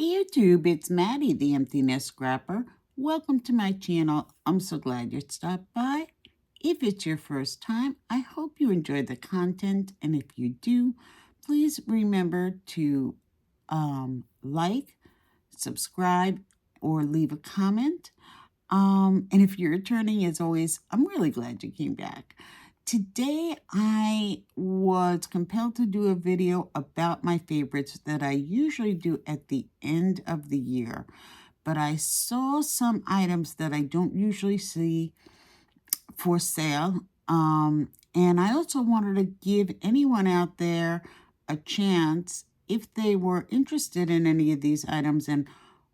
Hey YouTube, it's Maddie, the Empty Nest Scrapper. Welcome to my channel. I'm so glad you stopped by. If it's your first time, I hope you enjoyed the content, and if you do, please remember to like, subscribe, or leave a comment. And if you're returning, as always, I'm really glad you came back. Today, I was compelled to do a video about my favorites that I usually do at the end of the year. But I saw some items that I don't usually see for sale. And I also wanted to give anyone out there a chance if they were interested in any of these items and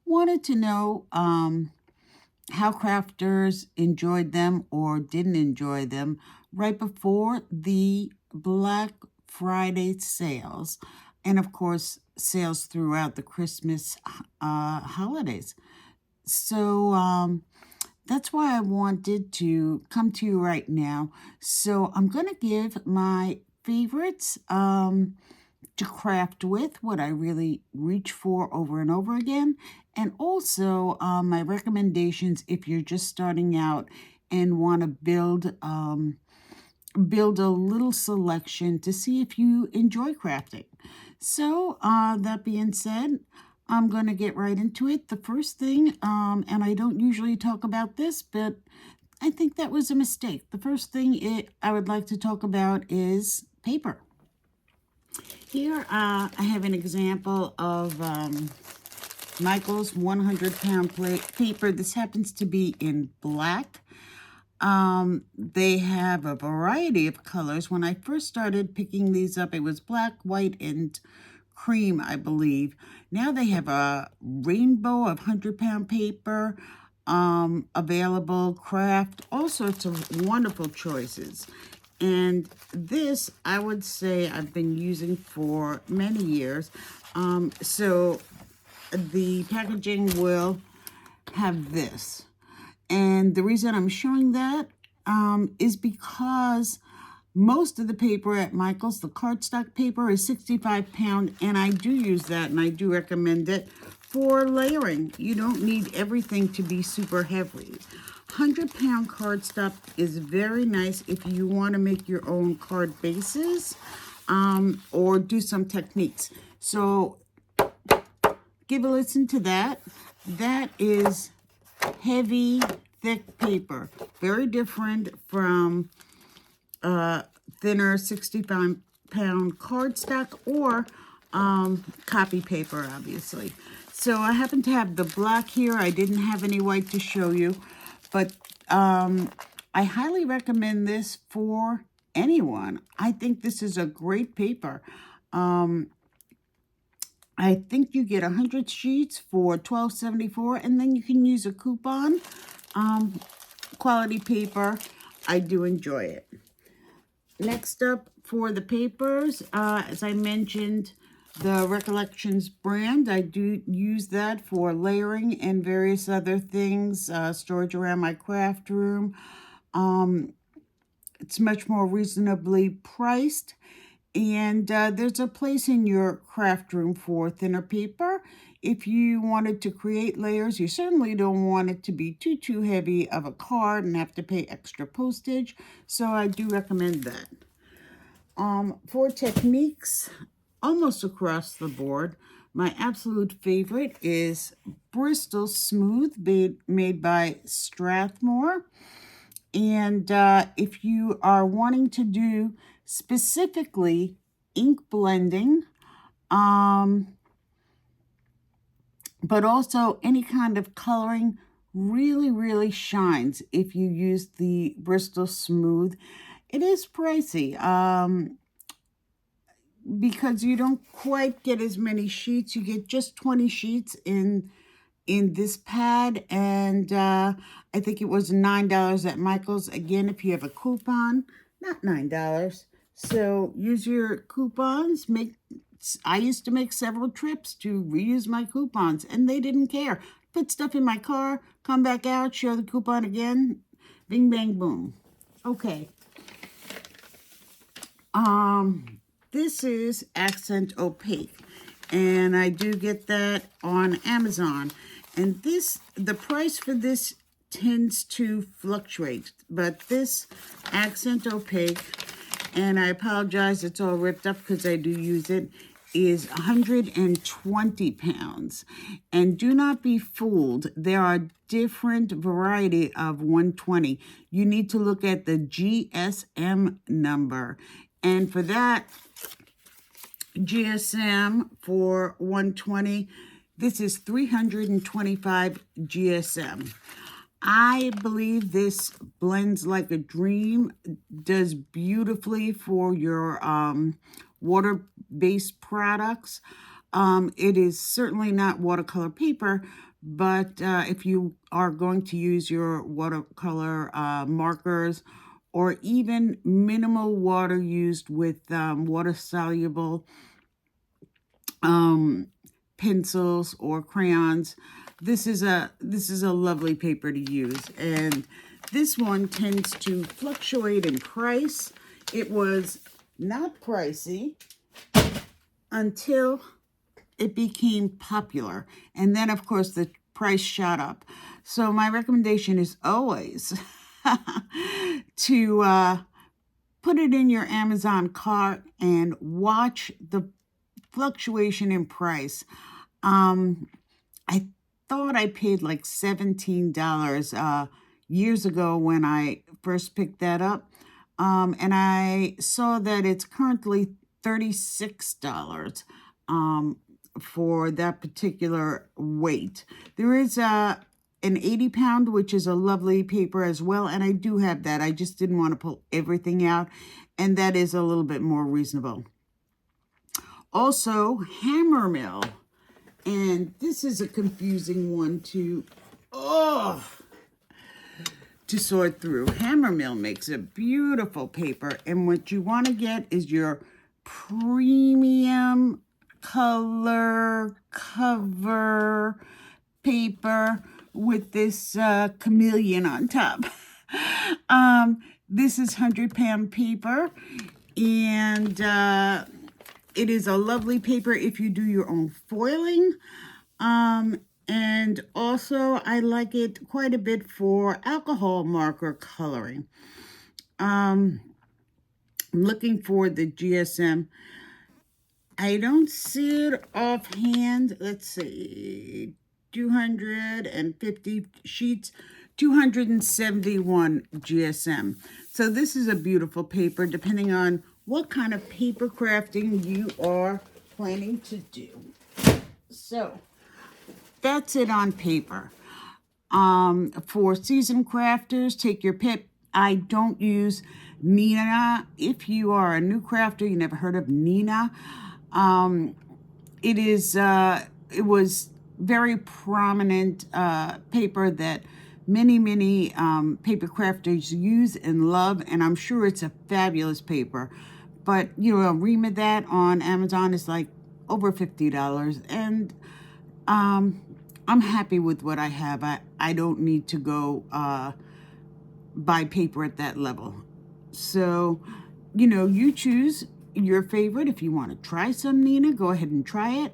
wanted to know how crafters enjoyed them or didn't enjoy them right before the Black Friday sales, and of course sales throughout the Christmas holidays. So that's why I wanted to come to you right now. So I'm going to give my favorites to craft with, what I really reach for over and over again, and also my recommendations if you're just starting out and want to build a little selection to see if you enjoy crafting. So that being said, I'm going to get right into it. The first thing, and I don't usually talk about this, but I think that was a mistake. The first thing I would like to talk about is paper. Here I have an example of Michael's 100-pound paper. This happens to be in black. They have a variety of colors. When I first started picking these up, it was black, white, and cream, I believe. Now they have a rainbow of 100-pound paper available, craft, all sorts of wonderful choices. And this, I would say, I've been using for many years. So the packaging will have this. And the reason I'm showing that is because most of the paper at Michael's, the cardstock paper, is 65-pound, and I do use that, and I do recommend it for layering. You don't need everything to be super heavy. 100-pound cardstock is very nice if you want to make your own card bases or do some techniques. So give a listen to that. That is heavy, thick paper. Very different from thinner 65-pound cardstock or copy paper, obviously. So I happen to have the black here. I didn't have any white to show you, but I highly recommend this for anyone. I think this is a great paper. I think you get 100 sheets for $12.74, and then you can use a coupon. Quality paper. I do enjoy it. Next up for the papers, as I mentioned, the Recollections brand. I do use that for layering and various other things, storage around my craft room. It's much more reasonably priced. And there's a place in your craft room for thinner paper. If you wanted to create layers, you certainly don't want it to be too heavy of a card and have to pay extra postage. So I do recommend that. For techniques, almost across the board, my absolute favorite is Bristol Smooth, made by Strathmore. And if you are wanting to do specifically ink blending, but also any kind of coloring, really shines if you use the Bristol Smooth. It is pricey because you don't quite get as many sheets. You get just 20 sheets in this pad, and I think it was $9 at Michael's. Again, if you have a coupon, not $9. So use your coupons. I used to make several trips to reuse my coupons, and they didn't care. Put stuff in my car, come back out, show the coupon again, bing, bang, boom. Okay. This is Accent Opaque. and I do get that on Amazon. And the price for this tends to fluctuate, but this Accent Opaque, and I apologize, it's all ripped up because I do use it, is 120 pounds. And do not be fooled. There are different variety of 120. You need to look at the GSM number. And for that, GSM for 120, this is 325 GSM. I believe this blends like a dream, does beautifully for your water-based products. It is certainly not watercolor paper, but if you are going to use your watercolor markers, or even minimal water used with water-soluble pencils or crayons, this is a lovely paper to use. And this one tends to fluctuate in price. It was not pricey until it became popular, and then of course the price shot up. So my recommendation is always to put it in your Amazon cart and watch the fluctuation in price. I thought I paid like $17 years ago when I first picked that up. And I saw that it's currently $36 for that particular weight. There is an 80-pound, which is a lovely paper as well, and I do have that. I just didn't want to pull everything out, and that is a little bit more reasonable. Also, Hammermill, and this is a confusing one to sort through. Hammermill makes a beautiful paper, and what you want to get is your premium color cover paper with this chameleon on top. This is 100-pound paper, and it is a lovely paper if you do your own foiling. And also I like it quite a bit for alcohol marker coloring. I'm looking for the GSM. I don't see it offhand. Let's see, 250 sheets, 271 GSM. So this is a beautiful paper, depending on what kind of paper crafting you are planning to do. So that's it on paper. For seasoned crafters, take your pick. I don't use Neenah. If you are a new crafter, you never heard of Neenah, it was very prominent paper that many paper crafters use and love, and I'm sure it's a fabulous paper. But a ream of that on Amazon is like over $50, and I'm happy with what I have. I don't need to go buy paper at that level. So, you choose your favorite. If you want to try some Neenah, go ahead and try it.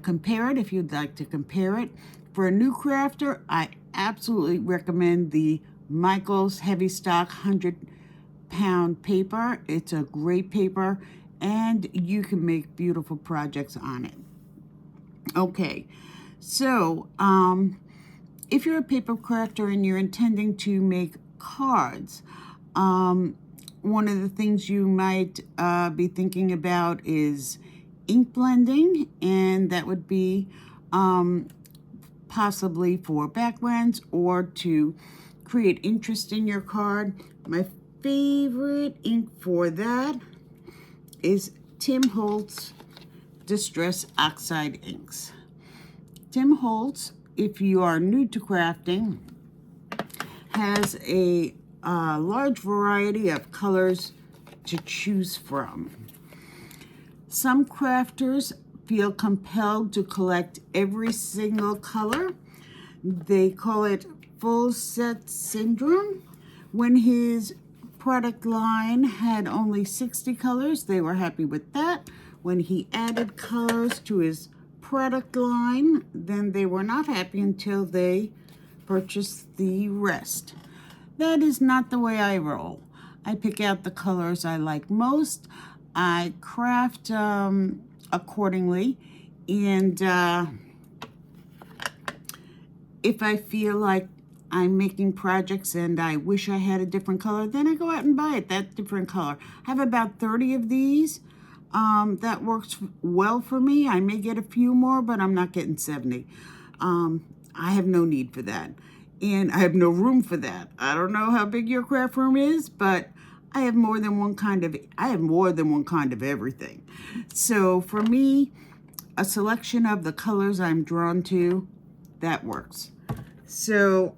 Compare it if you'd like to compare it. For a new crafter, I absolutely recommend the Michaels Heavy Stock 100-pound paper. It's a great paper, and you can make beautiful projects on it. Okay, so if you're a paper crafter and you're intending to make cards, one of the things you might be thinking about is ink blending, and that would be possibly for backgrounds or to create interest in your card. My favorite ink for that is Tim Holtz Distress Oxide inks. Tim Holtz, if you are new to crafting, has a large variety of colors to choose from. Some crafters feel compelled to collect every single color. They call it full set syndrome. When his product line had only 60 colors, they were happy with that. when he added colors to his product line, then they were not happy until they purchased the rest. That is not the way I roll. I pick out the colors I like most. I craft accordingly, and if I feel like I'm making projects and I wish I had a different color, then I go out and buy it, that different color. I have about 30 of these. That works well for me. I may get a few more, but I'm not getting 70. I have no need for that. And I have no room for that. I don't know how big your craft room is, but I have more than one kind of everything. So for me, a selection of the colors I'm drawn to, that works. So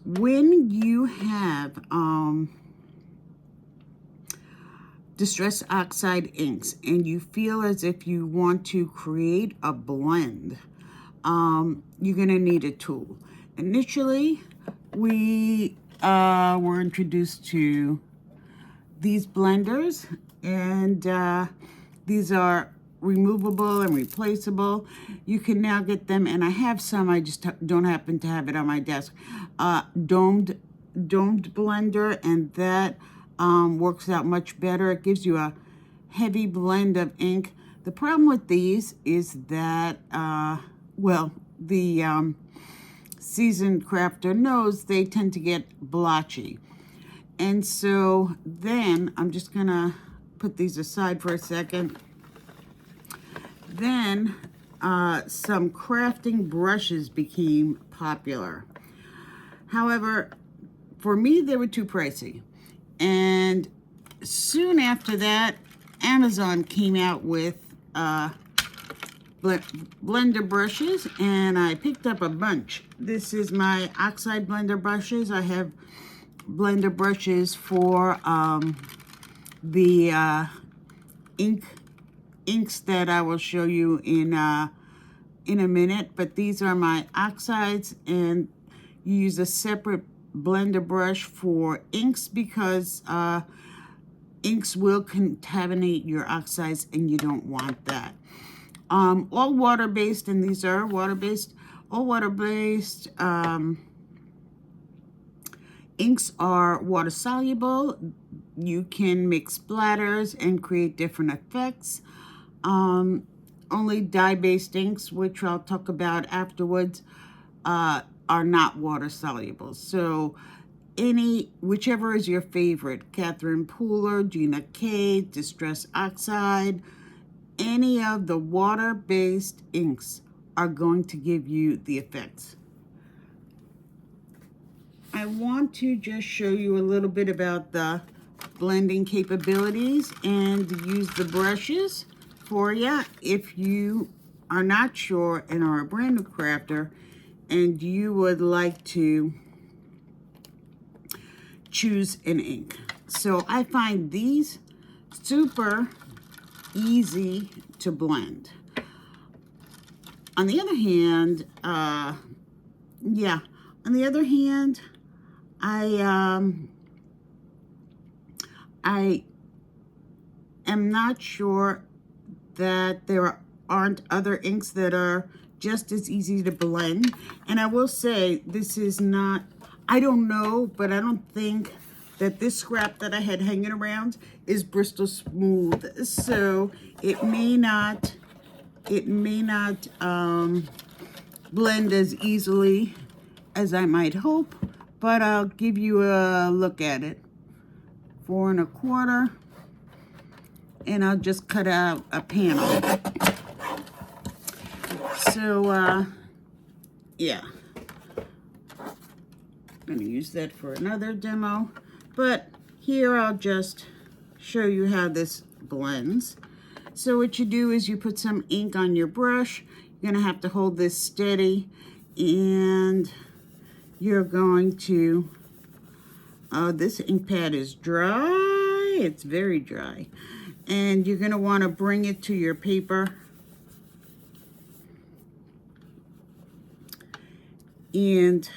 when you have Distress Oxide inks and you feel as if you want to create a blend, you're going to need a tool. Initially, we were introduced to these blenders, and these are removable and replaceable. You can now get them, and I have some, I just don't happen to have it on my desk. Domed blender, and that works out much better. It gives you a heavy blend of ink. The problem with these is that, well, the seasoned crafter knows they tend to get blotchy. And so then I'm just gonna put these aside for a second. Then some crafting brushes became popular. However, for me, they were too pricey. And soon after that, Amazon came out with blender brushes, and I picked up a bunch. This is my oxide blender brushes. I have blender brushes for the inks that I will show you in a minute, but these are my oxides, and you use a separate blender brush for inks because inks will contaminate your oxides and you don't want that. All water-based, and these are water-based. All water-based inks are water-soluble. You can mix splatters and create different effects. Only dye-based inks, which I'll talk about afterwards, are not water-soluble. So whichever is your favorite, Catherine Pooler, Gina K, Distress Oxide, any of the water-based inks are going to give you the effects. I want to just show you a little bit about the blending capabilities and use the brushes for you if you are not sure and are a brand new crafter and you would like to choose an ink. So I find these super easy to blend. On the other hand, I am not sure that there aren't other inks that are just as easy to blend. And I will say, this is not, I don't know, but I don't think that this scrap that I had hanging around is Bristol Smooth. So it may not blend as easily as I might hope, but I'll give you a look at it. 4 1/4, and I'll just cut out a panel. So, yeah. I'm going to use that for another demo, but here I'll just show you how this blends. So what you do is you put some ink on your brush. You're going to have to hold this steady, and you're going to, this ink pad is dry. It's very dry. And you're going to want to bring it to your paper and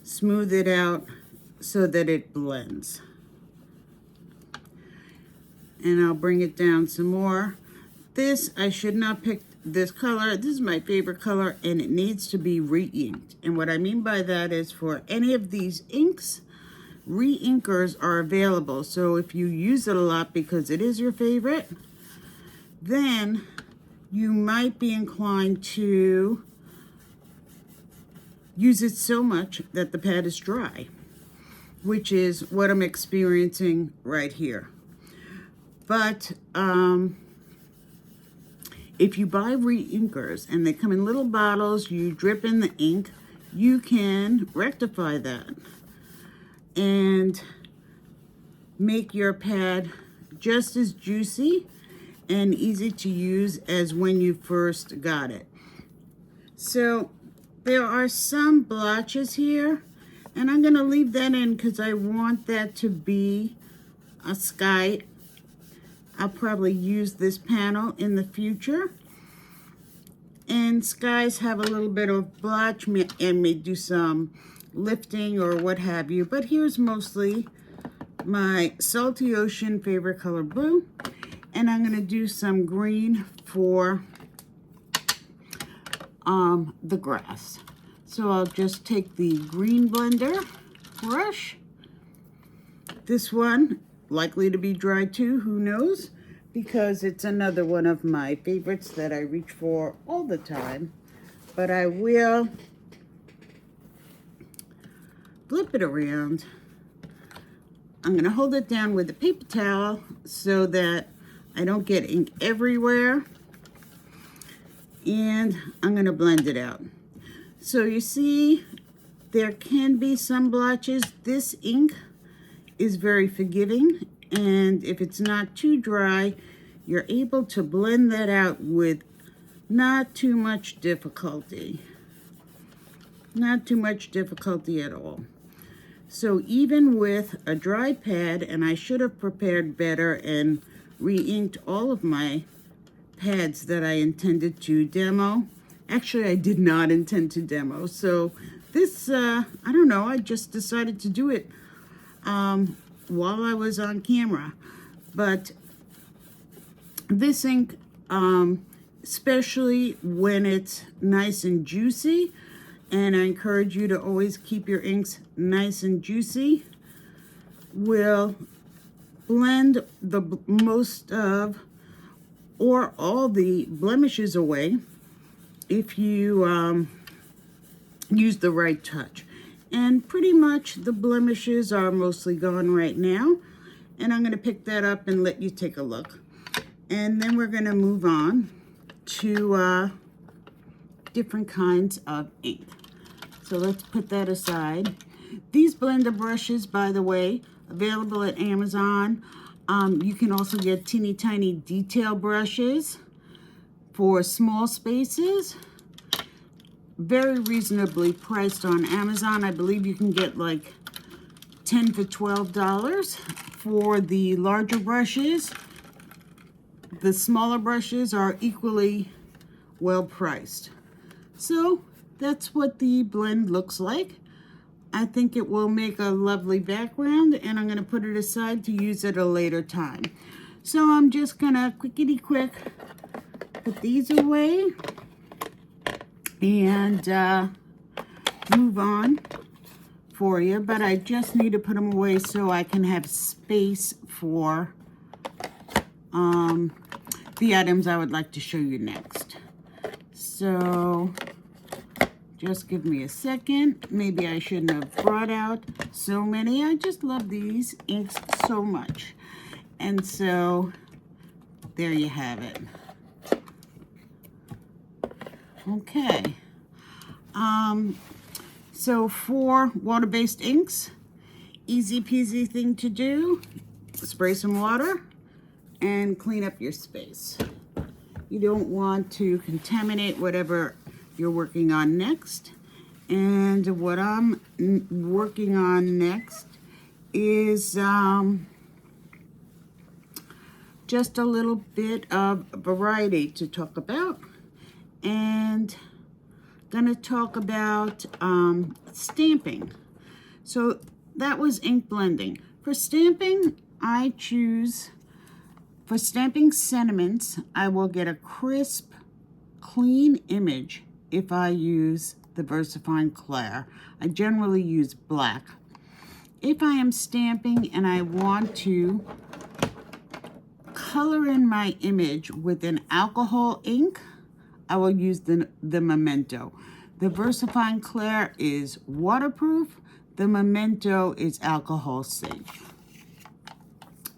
smooth it out so that it blends. And I'll bring it down some more. This, I should not pick this color. This is my favorite color, and it needs to be re-inked. And what I mean by that is for any of these inks, re-inkers are available. So if you use it a lot because it is your favorite, then you might be inclined to use it so much that the pad is dry, which is what I'm experiencing right here. But if you buy re-inkers and they come in little bottles, you drip in the ink, you can rectify that and make your pad just as juicy and easy to use as when you first got it. So there are some blotches here, and I'm going to leave that in because I want that to be a sky. I'll probably use this panel in the future. And skies have a little bit of blotch and may do some lifting or what have you. But here's mostly my Salty Ocean favorite color blue. And I'm going to do some green for the grass. So I'll just take the green blender brush. This one, likely to be dry too, who knows? Because it's another one of my favorites that I reach for all the time. But I will flip it around. I'm going to hold it down with a paper towel so that I don't get ink everywhere. And I'm going to blend it out. So you see, there can be some blotches. This ink is very forgiving, and if it's not too dry, you're able to blend that out with not too much difficulty. Not too much difficulty at all. So even with a dry pad, and I should have prepared better and re-inked all of my pads that I intended to demo. Actually, I did not intend to demo. So this, I don't know, I just decided to do it while I was on camera. But this ink, especially when it's nice and juicy, and I encourage you to always keep your inks nice and juicy, will blend the most of or all the blemishes away if you use the right touch. And pretty much the blemishes are mostly gone right now. And I'm going to pick that up and let you take a look. And then we're going to move on to different kinds of ink. So let's put that aside. These blender brushes, by the way, available at Amazon. You can also get teeny tiny detail brushes for small spaces. Very reasonably priced on Amazon. I believe you can get like 10 for $12 for the larger brushes. The smaller brushes are equally well priced. So that's what the blend looks like. I think it will make a lovely background, and I'm going to put it aside to use at a later time. So I'm just going to quickity-quick put these away and move on for you. But I just need to put them away so I can have space for the items I would like to show you next. So just give me a second. Maybe I shouldn't have brought out so many. I just love these inks so much. And so there you have it. Okay. So for water-based inks, easy peasy thing to do. Spray some water and clean up your space. You don't want to contaminate whatever you're working on next. And what I'm working on next is just a little bit of variety to talk about. And gonna talk about stamping. So that was ink blending. For stamping, I choose For stamping sentiments, I will get a crisp, clean image if I use the VersaFine Clair. I generally use black. If I am stamping and I want to color in my image with an alcohol ink, I will use the Memento. The VersaFine Clair is waterproof. The Memento is alcohol safe.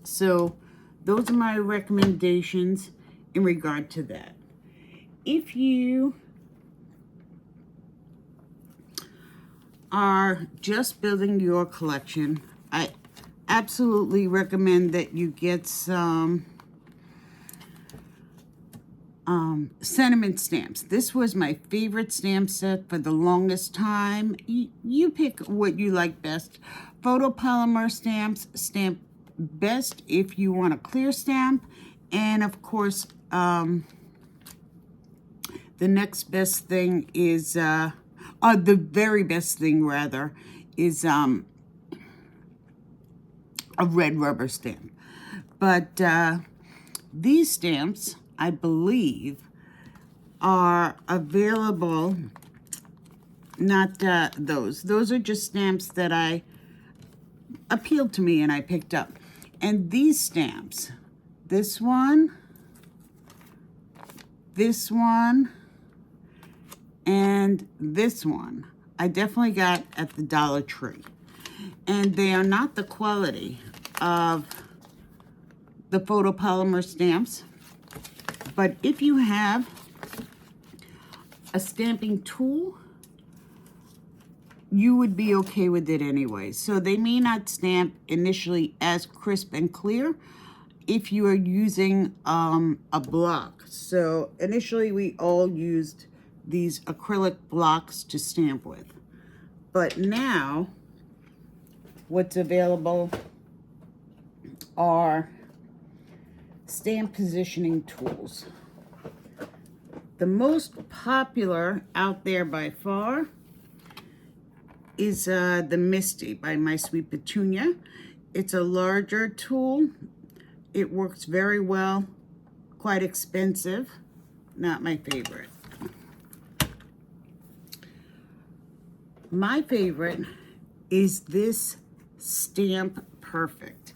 So those are my recommendations in regard to that. If you are just building your collection, I absolutely recommend that you get some sentiment stamps. This was my favorite stamp set for the longest time. You pick what you like best. Photopolymer stamps stamp best if you want a clear stamp, and of course the next best thing is the very best thing rather is a red rubber stamp. But these stamps, I believe, are available, not those. Those are just stamps that appealed to me and I picked up. And these stamps, this one, and this one, I definitely got at the Dollar Tree. And they are not the quality of the photopolymer stamps. But if you have a stamping tool, you would be okay with it anyway. So they may not stamp initially as crisp and clear if you are using a block. So initially we all used these acrylic blocks to stamp with. But now what's available are stamp positioning tools. The most popular out there by far is the Misty by My Sweet Petunia. It's a larger tool. It works very well, quite expensive, not my favorite. My favorite is this Stamp Perfect,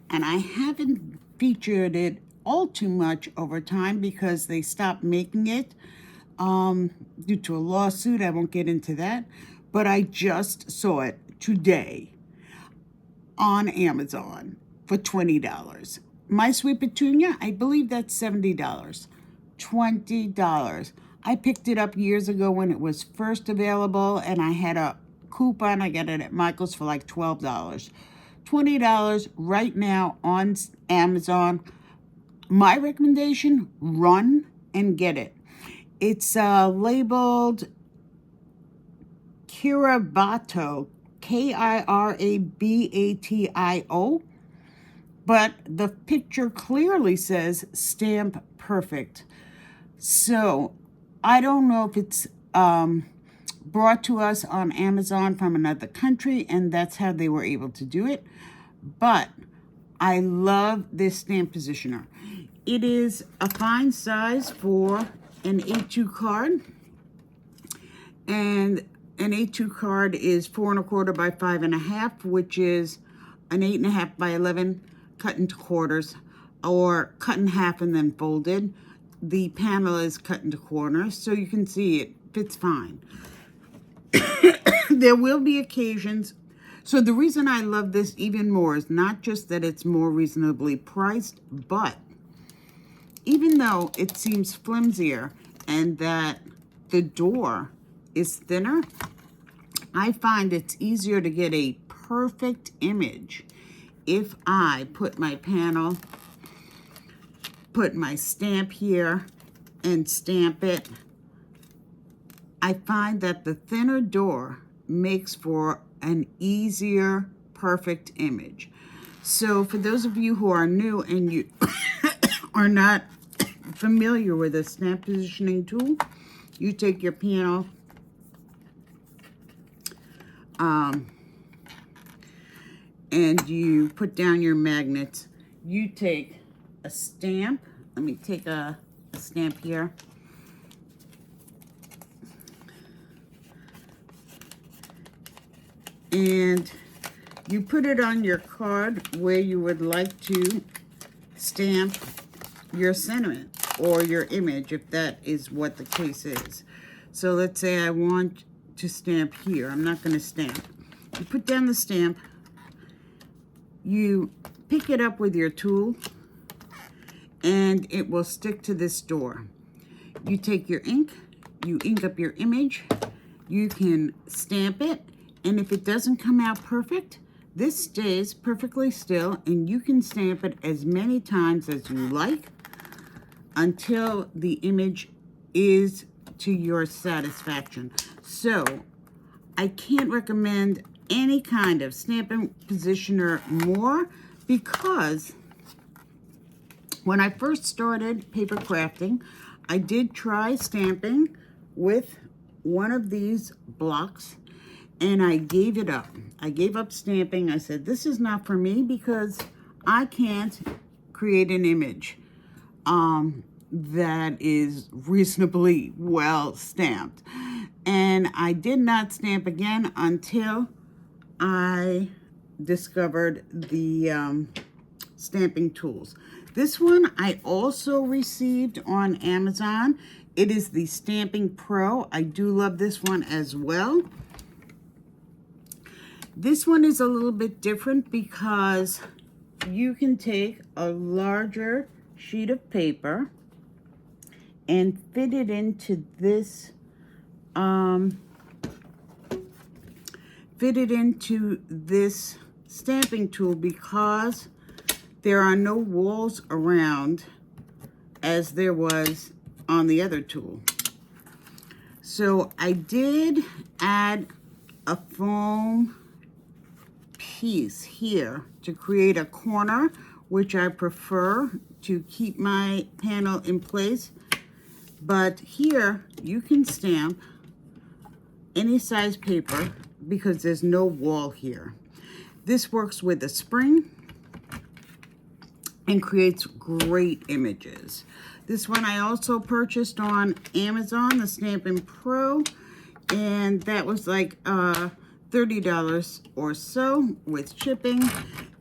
and I haven't featured it all too much over time because they stopped making it due to a lawsuit. I won't get into that, but I just saw it today on Amazon for $20. My Sweet Petunia, I believe that's $70. $20. I picked it up years ago when it was first available, and I had a coupon. I got it at Michael's for like $12. $20 right now on Amazon. My recommendation, run and get it. It's labeled Kirabato, Kirabatio, but the picture clearly says Stamp Perfect. So I don't know if it's brought to us on Amazon from another country, and that's how they were able to do it. But I love this stamp positioner. It is a fine size for an A2 card, and an A2 card is 4 1/4 by 5 1/2, which is an 8 1/2 by 11 cut into quarters, or cut in half and then folded. The panel is cut into corners, so you can see it fits fine. There will be occasions. So the reason I love this even more is not just that it's more reasonably priced, but even though it seems flimsier and that the door is thinner, I find it's easier to get a perfect image if I put my panel, put my stamp here and stamp it. I find that the thinner door makes for an easier, perfect image. So for those of you who are new and you are not familiar with a stamp positioning tool, you take your panel, and you put down your magnets. You take a stamp. Let me take a stamp here. And you put it on your card where you would like to stamp your sentiment or your image, if that is what the case is. So let's say I want to stamp here. I'm not going to stamp. You put down the stamp. You pick it up with your tool, and it will stick to this door. You take your ink, you ink up your image, you can stamp it, and if it doesn't come out perfect, this stays perfectly still, and you can stamp it as many times as you like until the image is to your satisfaction. So I can't recommend any kind of stamping positioner more, because when I first started paper crafting, I did try stamping with one of these blocks, and I gave it up. I gave up stamping. I said, this is not for me, because I can't create an image that is reasonably well stamped. And I did not stamp again until I discovered the stamping tools. This one I also received on Amazon. It is the Stamping Pro. I do love this one as well. This one is a little bit different because you can take a larger sheet of paper and fit it into this stamping tool, because there are no walls around as there was on the other tool. So I did add a foam piece here to create a corner, which I prefer to keep my panel in place. But here you can stamp any size paper because there's no wall here. This works with a spring and creates great images. This one I also purchased on Amazon, the Stampin' Pro, and that was like $30 or so with shipping.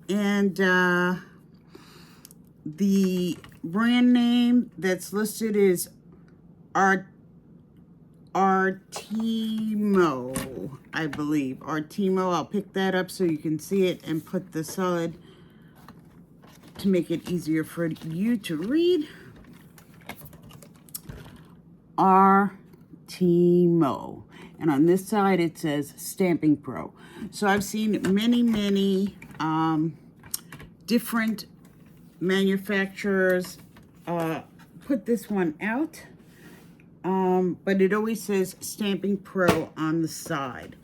And the brand name that's listed is Artimo, I believe. Artimo. I'll pick that up so you can see it and put the solid to make it easier for you to read. Artimo. And on this side it says Stamping Pro. So I've seen many different manufacturers put this one out. But it always says Stamping Pro on the side.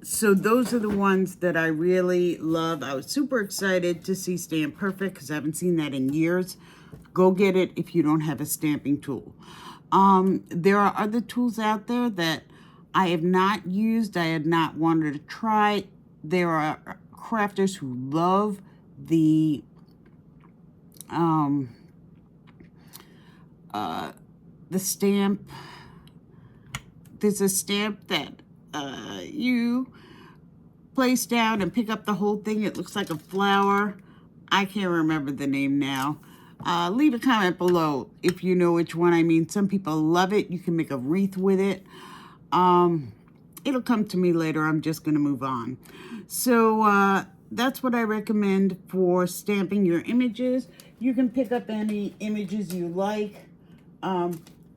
So those are the ones that I really love. I was super excited to see Stamp Perfect because I haven't seen that in years. Go get it if you don't have a stamping tool. There are other tools out there that I have not used, I have not wanted to try. There are crafters who love the stamp. There's a stamp that you place down and pick up the whole thing. It looks like a flower. I can't remember the name now. Leave a comment below if you know which one I mean. Some people love it. You can make a wreath with it. It'll come to me later. I'm just going to move on. So that's what I recommend for stamping your images. You can pick up any images you like.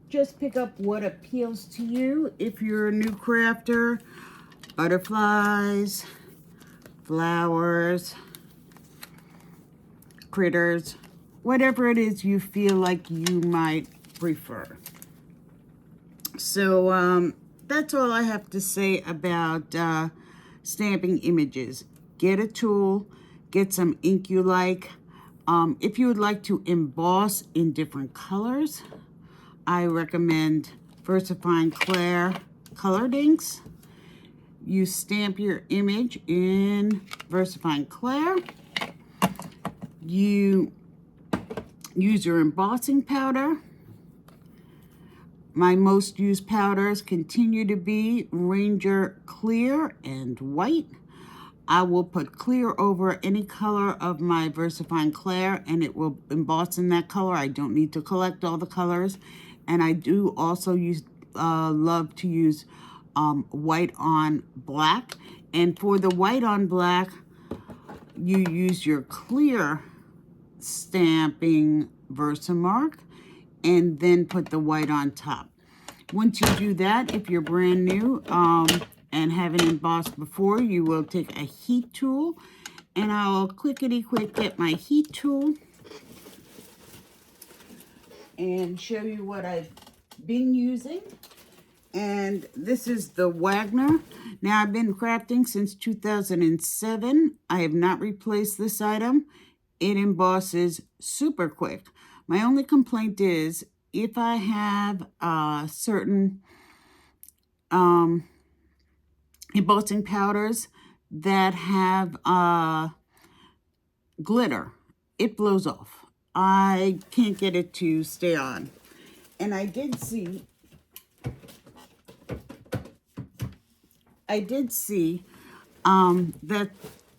Just pick up what appeals to you. If you're a new crafter, butterflies, flowers, critters, whatever it is you feel like you might prefer. So that's all I have to say about stamping images. Get a tool, get some ink you like. If you would like to emboss in different colors, I recommend VersaFine Clair colored inks. You stamp your image in VersaFine Clair. You use your embossing powder. My most used powders continue to be Ranger Clear and White. I will put clear over any color of my VersaFine Clair and it will emboss in that color. I don't need to collect all the colors. And I do also love to use white on black. And for the white on black, you use your clear stamping Versamark and then put the white on top. Once you do that, if you're brand new and haven't embossed before, you will take a heat tool, and I'll clickety-quick get my heat tool and show you what I've been using. And this is the Wagner. Now, I've been crafting since 2007. I have not replaced this item. It embosses super quick. My only complaint is if I have certain embossing powders that have glitter, it blows off. I can't get it to stay on. And I did see that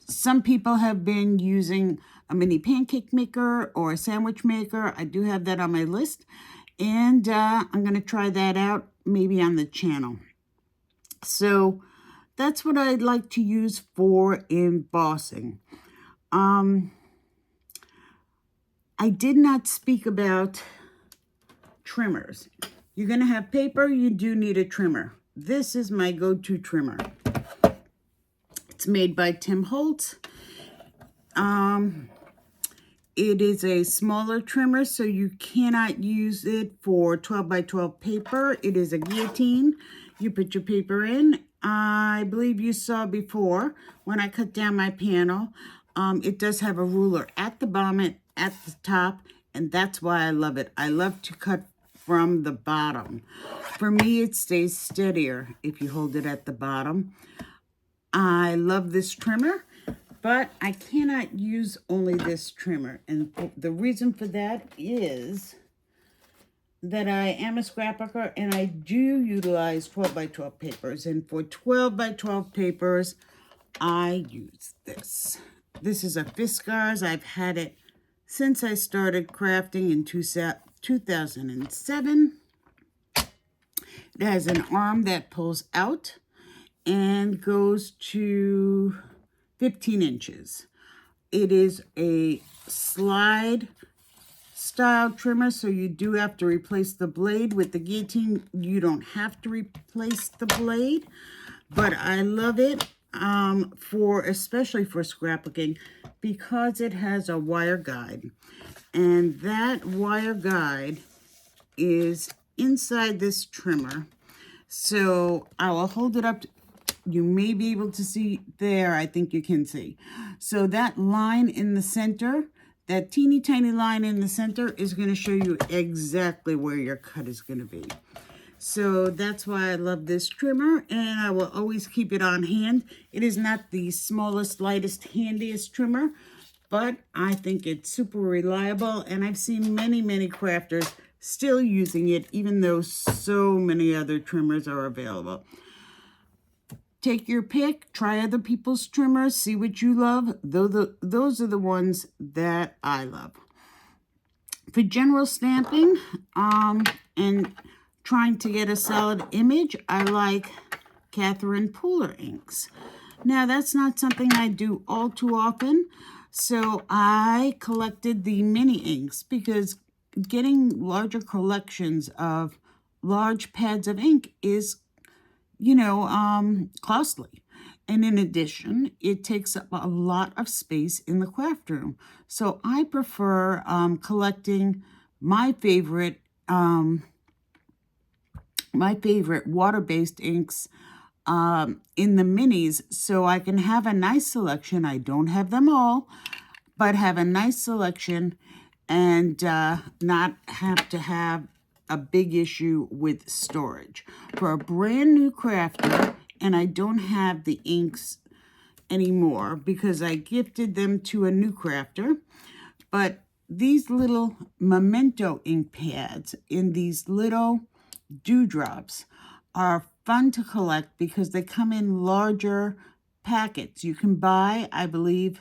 some people have been using a mini pancake maker or a sandwich maker. I do have that on my list, and I'm going to try that out maybe on the channel. So that's what I'd like to use for embossing. I did not speak about trimmers. You're going to have paper, you do need a trimmer. This is my go-to trimmer. It's made by Tim Holtz. It is a smaller trimmer, so you cannot use it for 12 by 12 paper. It is a guillotine. You put your paper in. I believe you saw before when I cut down my panel. It does have a ruler at the bottom, at the top, and that's why I love it. I love to cut from the bottom. For me, it stays steadier if you hold it at the bottom. I love this trimmer, but I cannot use only this trimmer. And the reason for that is that I am a scrapbooker and I do utilize 12 by 12 papers. And for 12 by 12 papers, I use this. This is a Fiskars. I've had it since I started crafting in 2007. It has an arm that pulls out and goes to 15 inches. It is a slide style trimmer, so you do have to replace the blade. With the guillotine, you don't have to replace the blade, but I love it especially for scrapbooking because it has a wire guide, and that wire guide is inside this trimmer. So I will hold it up. You may be able to see there. I think you can see. So that line in the center, that teeny tiny line in the center is going to show you exactly where your cut is going to be. So that's why I love this trimmer, and I will always keep it on hand. It is not the smallest, lightest, handiest trimmer, but I think it's super reliable, and I've seen many, many crafters still using it, even though so many other trimmers are available. Take your pick, try other people's trimmers, see what you love. Those are the ones that I love. For general stamping and trying to get a solid image, I like Catherine Pooler inks. Now, that's not something I do all too often, so I collected the mini inks because getting larger collections of large pads of ink is, costly. And in addition, it takes up a lot of space in the craft room. So I prefer collecting my favorite water-based inks in the minis, so I can have a nice selection. I don't have them all, but have a nice selection and not have to have a big issue with storage. For a brand new crafter, and I don't have the inks anymore because I gifted them to a new crafter, but these little Memento ink pads in these little dewdrops are fun to collect because they come in larger packets. You can buy, I believe,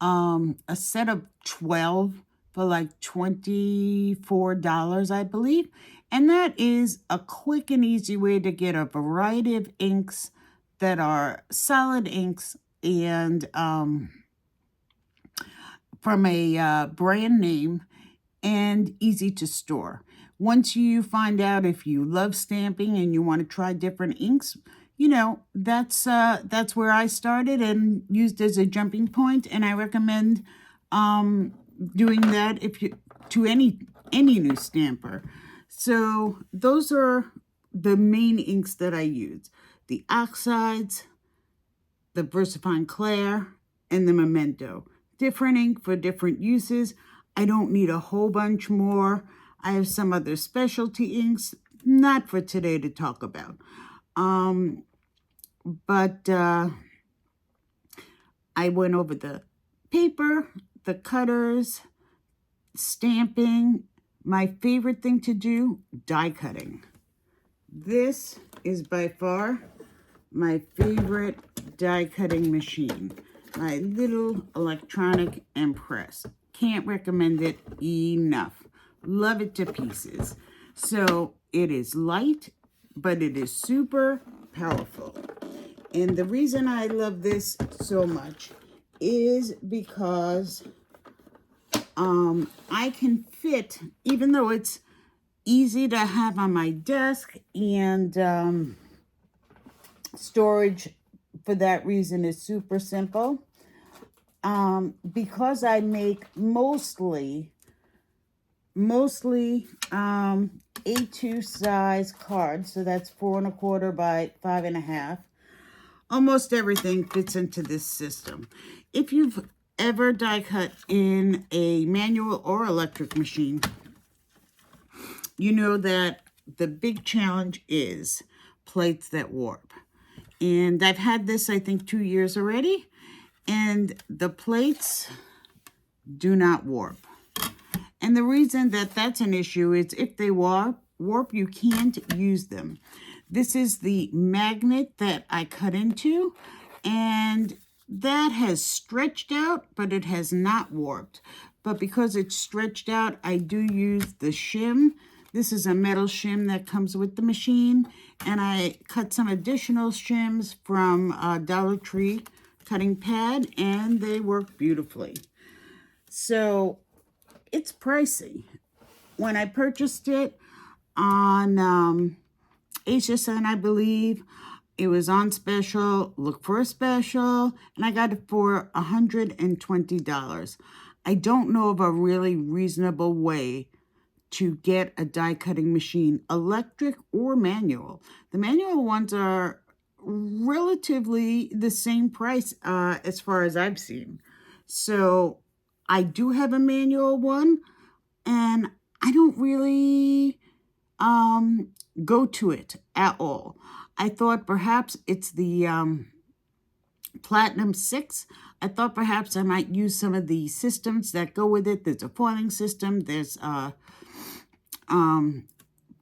a set of 12 for like $24, I believe. And that is a quick and easy way to get a variety of inks that are solid inks and from a brand name and easy to store. Once you find out if you love stamping and you want to try different inks, you know, that's where I started and used as a jumping point, and I recommend doing that if you to any new stamper. So those are the main inks that I use: the oxides, the VersaFine Clair, and the Memento. Different ink for different uses. I don't need a whole bunch more. I have some other specialty inks, not for today to talk about. But I went over the paper, the cutters, stamping. My favorite thing to do, die cutting. This is by far my favorite die cutting machine. My little electronic Impress. Can't recommend it enough. Love it to pieces. So it is light, but it is super powerful. And the reason I love this so much is because I can fit, even though it's easy to have on my desk, and storage for that reason is super simple. Because I make mostly A2 size cards, so that's 4 1/4 by 5 1/2. Almost everything fits into this system. If you've ever die cut in a manual or electric machine, you know that the big challenge is plates that warp. And I've had this, I think, 2 years already, and the plates do not warp. And the reason that that's an issue is if they warp, you can't use them. This is the magnet that I cut into, and that has stretched out, but it has not warped. But because it's stretched out, I do use the shim. This is a metal shim that comes with the machine, and I cut some additional shims from Dollar Tree cutting pad, and they work beautifully. So it's pricey. When I purchased it on HSN, I believe, it was on special. Look for a special, and I got it for $120. I don't know of a really reasonable way to get a die cutting machine, electric or manual. The manual ones are relatively the same price as far as I've seen. So I do have a manual one, and I don't really go to it at all. I thought perhaps it's the Platinum 6. I thought perhaps I might use some of the systems that go with it. There's a foiling system. There's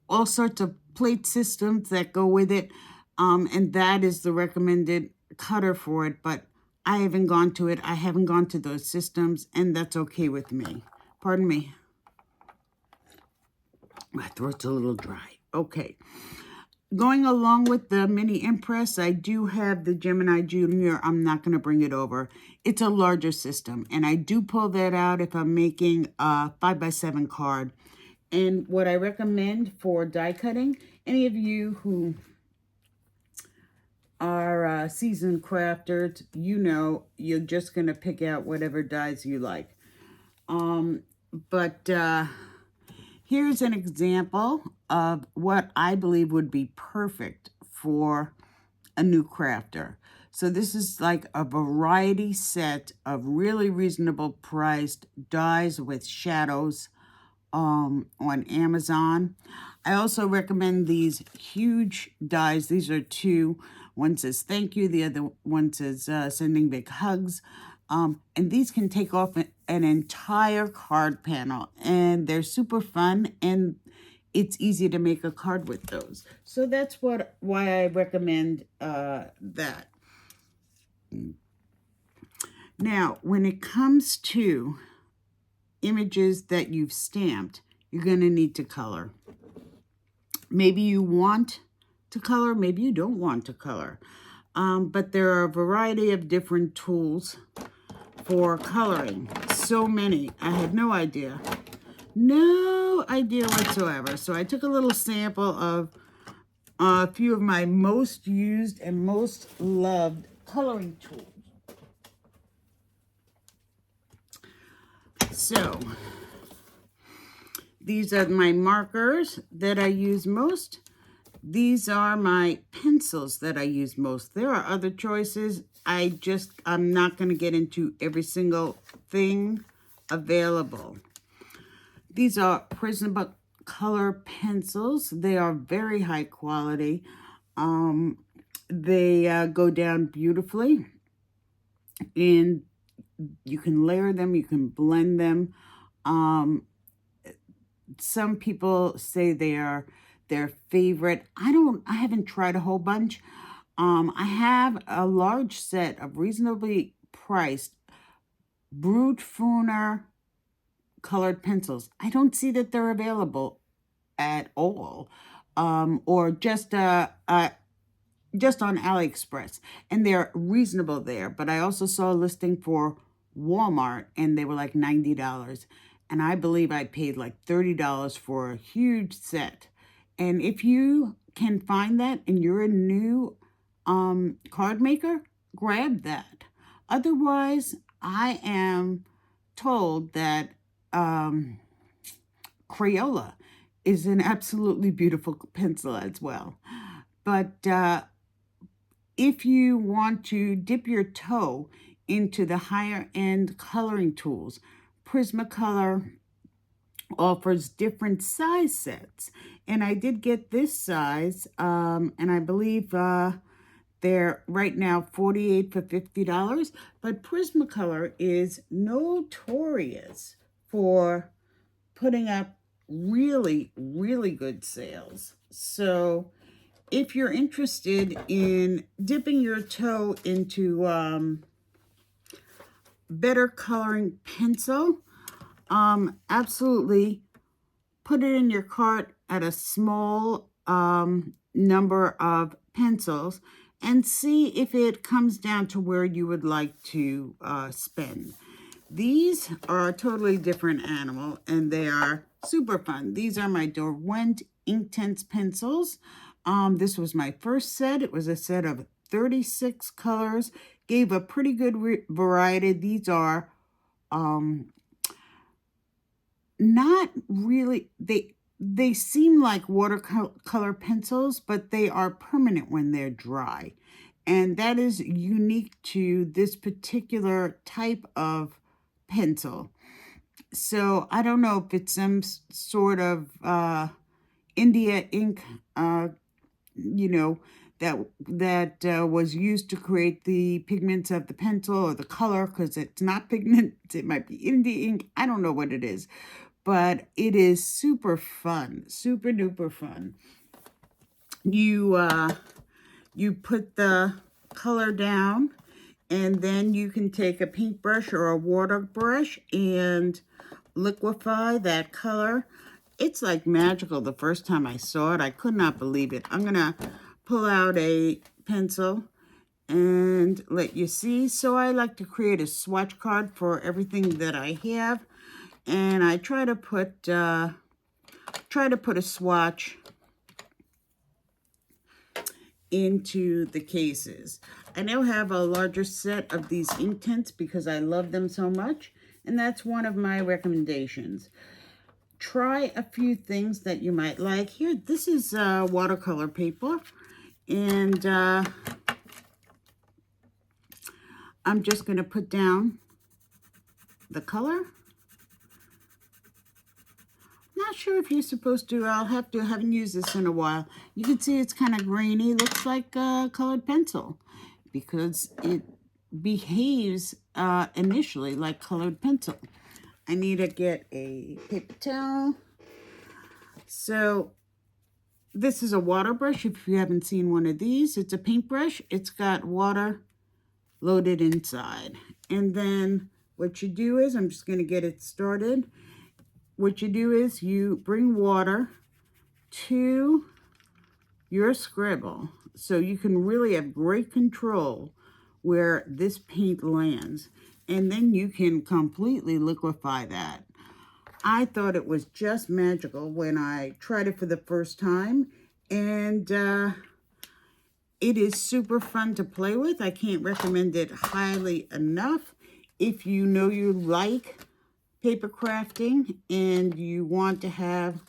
all sorts of plate systems that go with it. And that is the recommended cutter for it. But I haven't gone to it. I haven't gone to those systems, and that's okay with me. Pardon me. My throat's a little dry. Okay. Going along with the mini Impress, I do have the Gemini Junior. I'm not going to bring it over. It's a larger system, and I do pull that out if I'm making a 5x7 card. And what I recommend for die cutting, any of you who are seasoned crafters, you know you're just going to pick out whatever dies you like. But here's an example of what I believe would be perfect for a new crafter. So this is like a variety set of really reasonable priced dies with shadows on Amazon. I also recommend these huge dies. These are two. One says thank you. The other one says sending big hugs. And these can take off an entire card panel, and they're super fun, and it's easy to make a card with those. So that's why I recommend that. Now, when it comes to images that you've stamped, you're going to need to color. Maybe you want to color, maybe you don't want to color. But there are a variety of different tools for coloring. So many. I had no idea. No idea whatsoever. So I took a little sample of a few of my most used and most loved coloring tools. So these are my markers that I use most. These are my pencils that I use most. There are other choices. I'm not going to get into every single thing available. These are Prismacolor pencils. They are very high quality. They go down beautifully, and you can layer them, you can blend them. Some people say they are their favorite. I haven't tried a whole bunch. I have a large set of reasonably priced Brute Funer colored pencils. I don't see that they're available at all, or just on AliExpress, and they're reasonable there. But I also saw a listing for Walmart, and they were like $90, and I believe I paid like $30 for a huge set. And if you can find that and you're a new card maker, grab that. Otherwise, I am told that Crayola is an absolutely beautiful pencil as well. But if you want to dip your toe into the higher end coloring tools, Prismacolor offers different size sets. And I did get this size, and I believe they're right now $48 for $50. But Prismacolor is notorious for putting up really, really good sales. So if you're interested in dipping your toe into better coloring pencil, absolutely put it in your cart at a small number of pencils and see if it comes down to where you would like to spend. These are a totally different animal, and they are super fun. These are my Derwent Inktense pencils. This was my first set. It was a set of 36 colors. Gave a pretty good variety. These are not really, they seem like watercolor pencils, but they are permanent when they're dry. And that is unique to this particular type of pencil. So I don't know if it's some sort of India ink, that was used to create the pigments of the pencil or the color, because it's not pigment. It might be India ink. I don't know what it is, but it is super fun, super duper fun. You put the color down, and then you can take a paintbrush or a water brush and liquefy that color. It's like magical. The first time I saw it, I could not believe it. I'm gonna pull out a pencil and let you see. So I like to create a swatch card for everything that I have, and I try to put a swatch into the cases. I now have a larger set of these Inktense because I love them so much, and that's one of my recommendations. Try a few things that you might like. Here, this is watercolor paper, and I'm just going to put down the color. Not sure if you're supposed to. Haven't used this in a while. You can see it's kind of grainy. Looks like a colored pencil because behaves initially like colored pencil. I need to get a paper towel. So this is a water brush. If you haven't seen one of these, it's a paintbrush. It's got water loaded inside. And then what you do is, I'm just going to get it started. What you do is you bring water to your scribble so you can really have great control where this paint lands. And then you can completely liquefy that. I thought it was just magical when I tried it for the first time, and it is super fun to play with. I can't recommend it highly enough. If you know you like paper crafting and you want to have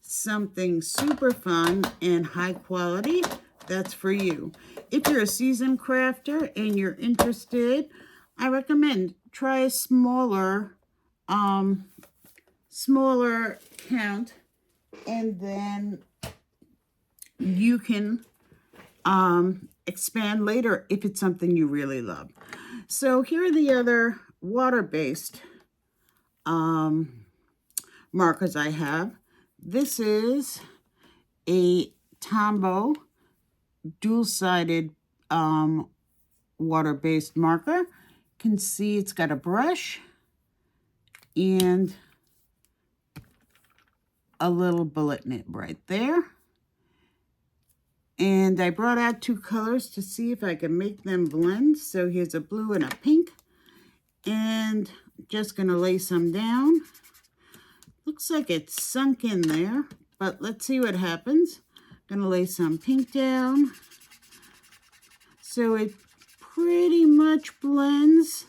something super fun and high quality, that's for you. If you're a seasoned crafter and you're interested, I recommend try a smaller count, and then you can expand later if it's something you really love. So here are the other water-based markers I have. This is a Tombow dual-sided water-based marker. You can see it's got a brush and a little bullet nib right there. And I brought out two colors to see if I can make them blend. So here's a blue and a pink. And just going to lay some down. Looks like it's sunk in there, but let's see what happens. Going to lay some pink down. So it pretty much blends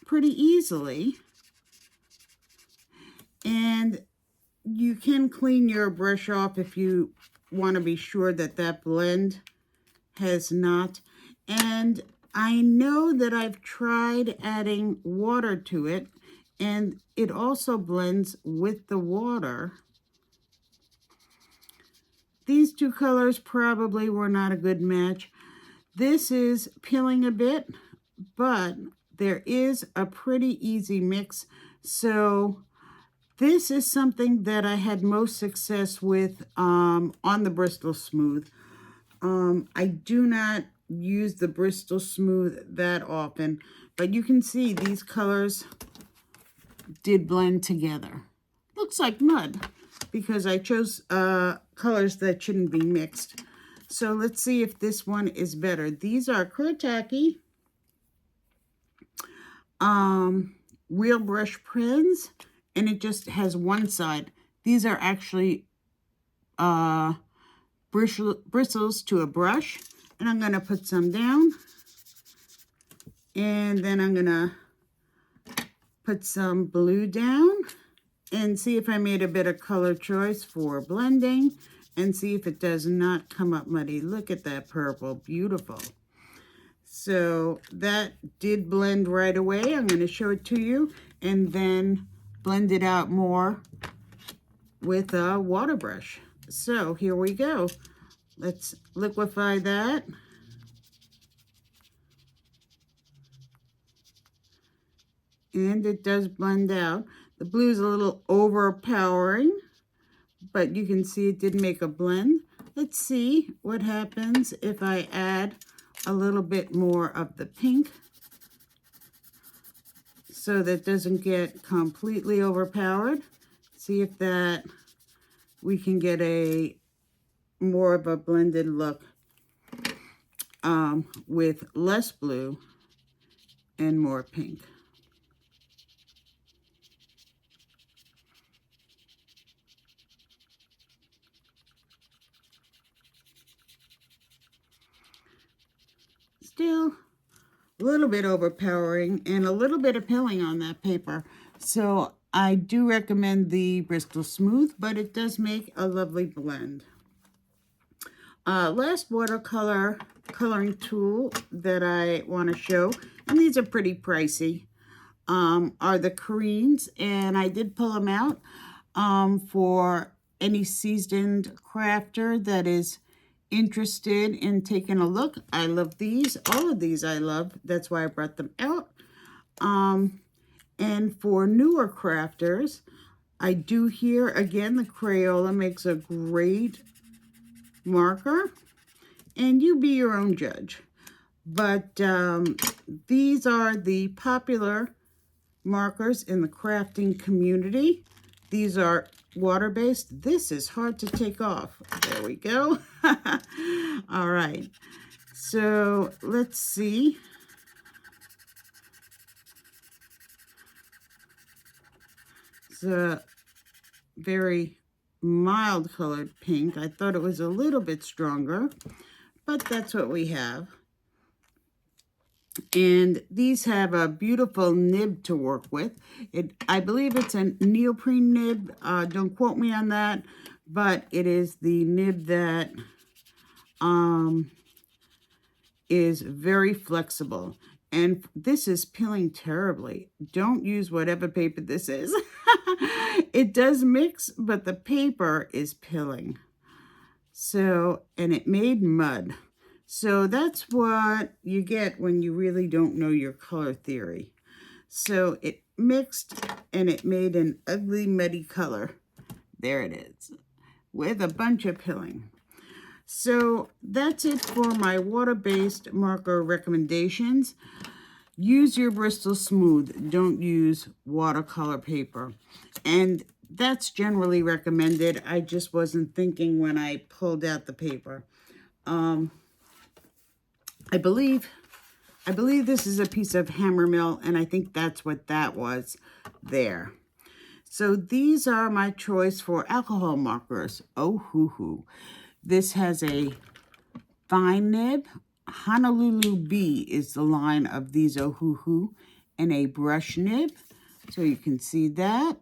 pretty easily. And you can clean your brush off if you want to be sure that that blend has not. And I know that I've tried adding water to it, and it also blends with the water. These two colors probably were not a good match. This is peeling a bit, but there is a pretty easy mix. So this is something that I had most success with on the Bristol Smooth. I do not use the Bristol Smooth that often, but you can see these colors did blend together. Looks like mud because I chose colors that shouldn't be mixed. So let's see if this one is better. These are Kuretake real brush pens, and it just has one side. These are actually bristles to a brush, and I'm going to put some down, and then I'm going to put some blue down and see if I made a better color choice for blending, and see if it does not come up muddy. Look at that purple, beautiful. So that did blend right away. I'm going to show it to you and then blend it out more with a water brush. So here we go. Let's liquefy that. And it does blend out. The blue is a little overpowering, but you can see it did make a blend. Let's see what happens if I add a little bit more of the pink so that doesn't get completely overpowered. See if that we can get a more of a blended look with less blue and more pink. Still a little bit overpowering and a little bit appealing on that paper. So I do recommend the Bristol Smooth, but it does make a lovely blend. Last watercolor coloring tool that I want to show, and these are pretty pricey, are the Koreans, and I did pull them out for any seasoned crafter that is interested in taking a look, I love these. All of these I love. That's why I brought them out. And for newer crafters, I do here, again, the Crayola makes a great marker. And you be your own judge. But these are the popular markers in the crafting community. These are water-based. This is hard to take off. There we go. All right. So let's see. It's a very mild colored pink. I thought it was a little bit stronger, but that's what we have. And these have a beautiful nib to work with. I believe it's a neoprene nib. Don't quote me on that, but it is the nib that is very flexible. And this is pilling terribly. Don't use whatever paper this is. It does mix, but the paper is pilling. So, and it made mud. So that's what you get when you really don't know your color theory. So it mixed and it made an ugly muddy color. There it is, with a bunch of pilling. So that's it for my water-based marker recommendations. Use your Bristol Smooth. Don't use watercolor paper. And that's generally recommended. I just wasn't thinking when I pulled out the paper. I believe this is a piece of Hammermill, and I think that's what that was there. So these are my choice for alcohol markers. Oh, hoo hoo. This has a fine nib. Honolulu Bee is the line of these oh hoo hoo, and a brush nib. So you can see that.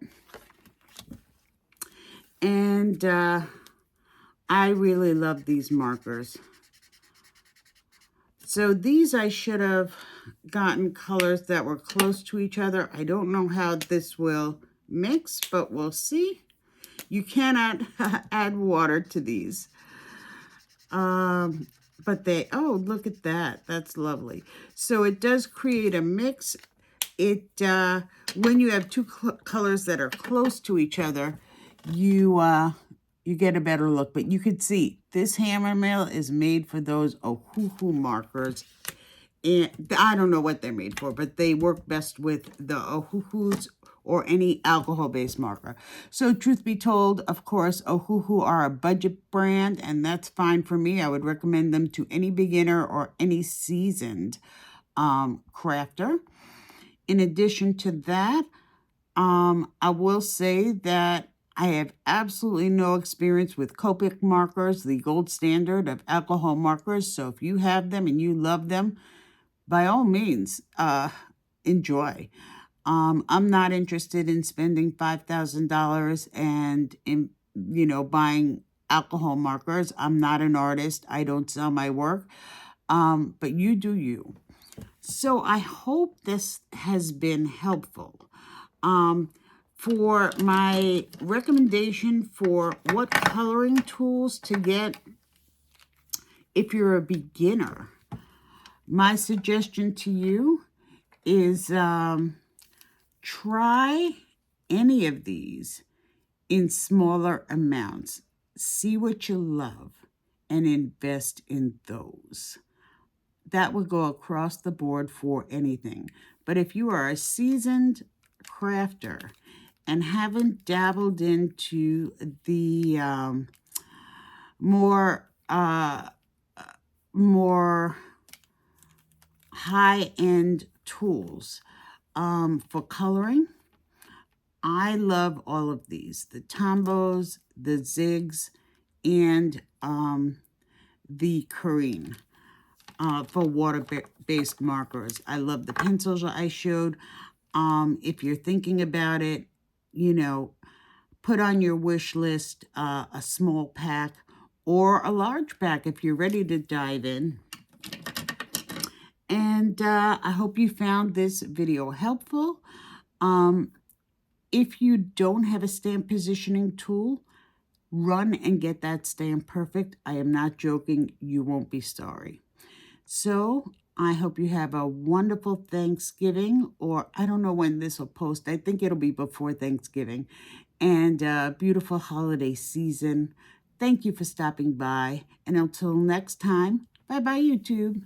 And I really love these markers. So these I should have gotten colors that were close to each other. I don't know how this will mix, but we'll see. You cannot add water to these. But they, oh, look at that. That's lovely. So it does create a mix. It when you have two colors that are close to each other, you get a better look. But you could see this Hammermill is made for those Ohuhu markers. And I don't know what they're made for, but they work best with the Ohuhus or any alcohol-based marker. So truth be told, of course, Ohuhu are a budget brand, and that's fine for me. I would recommend them to any beginner or any seasoned crafter. In addition to that, I will say that I have absolutely no experience with Copic markers, the gold standard of alcohol markers. So if you have them and you love them, by all means, enjoy. I'm not interested in spending $5,000 and buying alcohol markers. I'm not an artist. I don't sell my work. But you do you. So I hope this has been helpful. For my recommendation for what coloring tools to get if you're a beginner, my suggestion to you is try any of these in smaller amounts. See what you love and invest in those. That would go across the board for anything. But if you are a seasoned crafter and haven't dabbled into the more high-end tools for coloring, I love all of these. The Tombos, the Zigs, and the Corine for water-based markers. I love the pencils I showed. If you're thinking about it, put on your wish list a small pack or a large pack if you're ready to dive in. And I hope you found this video helpful. If you don't have a stamp positioning tool, Run and get that stamp perfect. I am not joking. You won't be sorry. So I hope you have a wonderful Thanksgiving, or I don't know when this will post. I think it'll be before Thanksgiving, and a beautiful holiday season. Thank you for stopping by. And until next time, bye bye, YouTube.